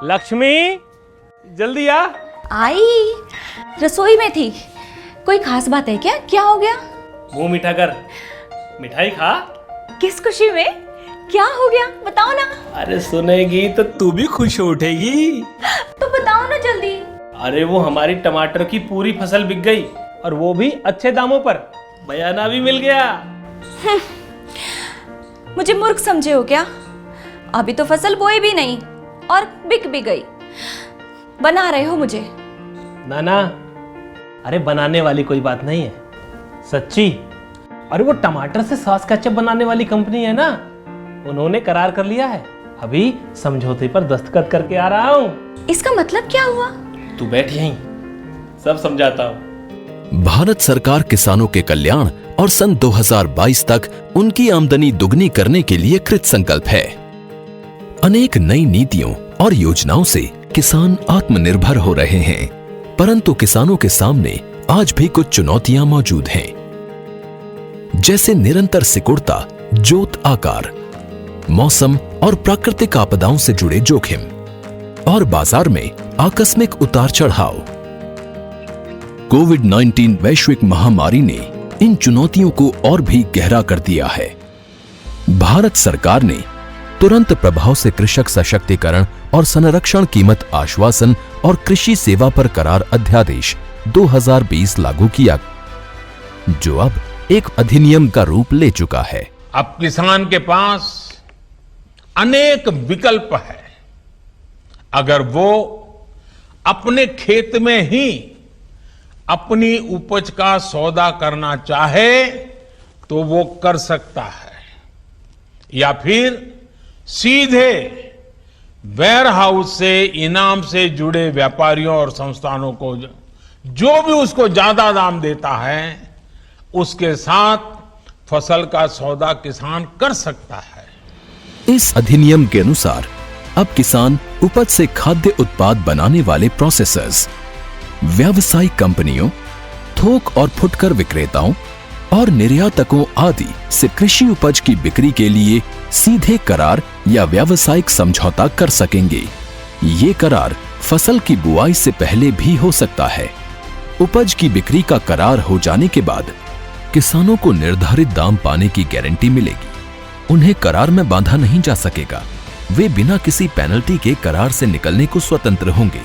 लक्ष्मी जल्दी आ। आई, रसोई में थी। कोई खास बात है क्या? क्या हो गया? मुंह मीठा कर, मिठाई खा। किस खुशी में? क्या हो गया बताओ ना। अरे सुनेगी तो तू भी खुश हो उठेगी। तो बताओ ना जल्दी। अरे वो हमारी टमाटर की पूरी फसल बिक गई और वो भी अच्छे दामों पर। बयाना भी मिल गया। मुझे मूर्ख समझे हो क्या? अभी तो फसल बोई भी नहीं और बिक भी गई। बना रहे हो मुझे? ना ना, अरे बनाने वाली कोई बात नहीं है, सच्ची। अरे वो टमाटर से सॉस केचप बनाने वाली कंपनी है ना, उन्होंने करार कर लिया है। अभी समझौते पर दस्तखत करके आ रहा हूँ। इसका मतलब क्या हुआ? तू बैठ यहीं, सब समझाता हूँ। भारत सरकार किसानों के कल्याण और सन 2022 तक उनकी आमदनी दुगनी करने के लिए कृत संकल्प है। अनेक नई नीतियों और योजनाओं से किसान आत्मनिर्भर हो रहे हैं, परंतु किसानों के सामने आज भी कुछ चुनौतियां मौजूद हैं, जैसे निरंतर सिकुड़ता जोत आकार, मौसम और प्राकृतिक आपदाओं से जुड़े जोखिम और बाजार में आकस्मिक उतार चढ़ाव। कोविड-19 वैश्विक महामारी ने इन चुनौतियों को और भी गहरा कर दिया है। भारत सरकार ने तुरंत प्रभाव से कृषक सशक्तिकरण और संरक्षण कीमत आश्वासन और कृषि सेवा पर करार अध्यादेश 2020 लागू किया, जो अब एक अधिनियम का रूप ले चुका है। अब किसान के पास अनेक विकल्प है। अगर वो अपने खेत में ही अपनी उपज का सौदा करना चाहे तो वो कर सकता है, या फिर सीधे वेयर हाउस से इनाम से जुड़े व्यापारियों और संस्थानों को जो भी उसको ज्यादा दाम देता है उसके साथ फसल का सौदा किसान कर सकता है। इस अधिनियम के अनुसार अब किसान उपज से खाद्य उत्पाद बनाने वाले प्रोसेसर्स, व्यावसायिक कंपनियों, थोक और फुटकर विक्रेताओं और निर्यातकों आदि से कृषि उपज की बिक्री के लिए सीधे करार या व्यावसायिक समझौता कर सकेंगे। ये करार फसल की बुआई से पहले भी हो सकता है। उपज की बिक्री का करार हो जाने के बाद किसानों को निर्धारित दाम पाने की गारंटी मिलेगी। उन्हें करार में बांधा नहीं जा सकेगा। वे बिना किसी पेनल्टी के करार से निकलने को स्वतंत्र होंगे।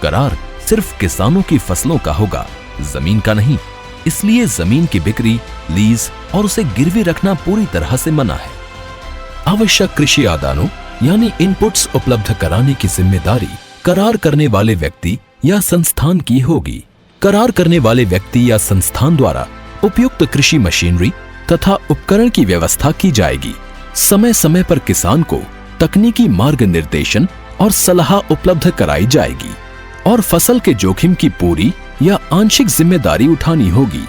करार सिर्फ किसानों की फसलों का होगा, जमीन का नहीं। इसलिए जमीन की बिक्री, लीज और उसे गिरवी रखना पूरी तरह से मना है। आवश्यक कृषि आदानों यानी इनपुट्स उपलब्ध कराने की जिम्मेदारी करार करने वाले व्यक्ति या संस्थान की होगी। करार करने वाले व्यक्ति या संस्थान द्वारा उपयुक्त कृषि मशीनरी तथा उपकरण की व्यवस्था की जाएगी। समय समय पर किसान को तकनीकी मार्ग निर्देशन और सलाह उपलब्ध कराई जाएगी और फसल के जोखिम की पूरी या आंशिक जिम्मेदारी उठानी होगी।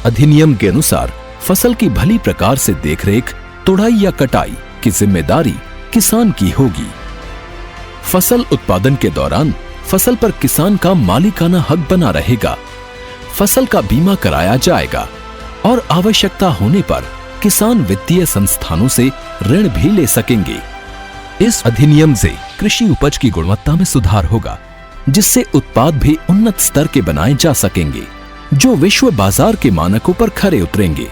अधिनियम के अनुसार फसल की भली प्रकार से देखरेख, तुड़ाई या कटाई की जिम्मेदारी किसान की होगी। फसल उत्पादन के दौरान फसल पर किसान का मालिकाना हक बना रहेगा। फसल का बीमा कराया जाएगा और आवश्यकता होने पर किसान वित्तीय संस्थानों से ऋण भी ले सकेंगे। इस अधिनियम से कृषि उपज की गुणवत्ता में सुधार होगा, जिससे उत्पाद भी उन्नत स्तर के बनाए जा सकेंगे, जो विश्व बाजार के मानकों पर खरे उतरेंगे।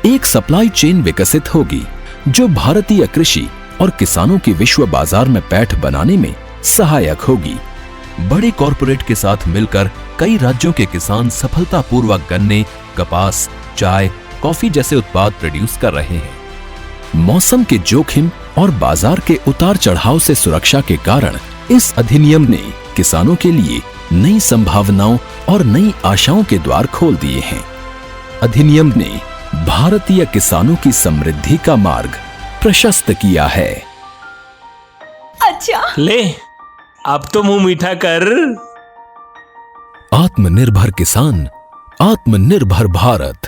एक सप्लाई चेन विकसित होगी, जो भारतीय कृषि और किसानों की विश्व बाजार में पैठ बनाने में सहायक होगी। बड़े कॉरपोरेट के साथ मिलकर कई राज्यों के किसान सफलतापूर्वक गन्ने, कपास, चाय, कॉफी जैसे उत्पाद प्रोड्यूस कर रहे हैं। मौसम के जोखिम और बाजार के उतार चढ़ाव से सुरक्षा के कारण इस अधिनियम ने किसानों के लिए नई संभावनाओं और नई आशाओं के द्वार खोल दिए हैं। अधिनियम ने भारतीय किसानों की समृद्धि का मार्ग प्रशस्त किया है। अच्छा, ले अब तो मुंह मीठा कर। आत्मनिर्भर किसान, आत्मनिर्भर भारत।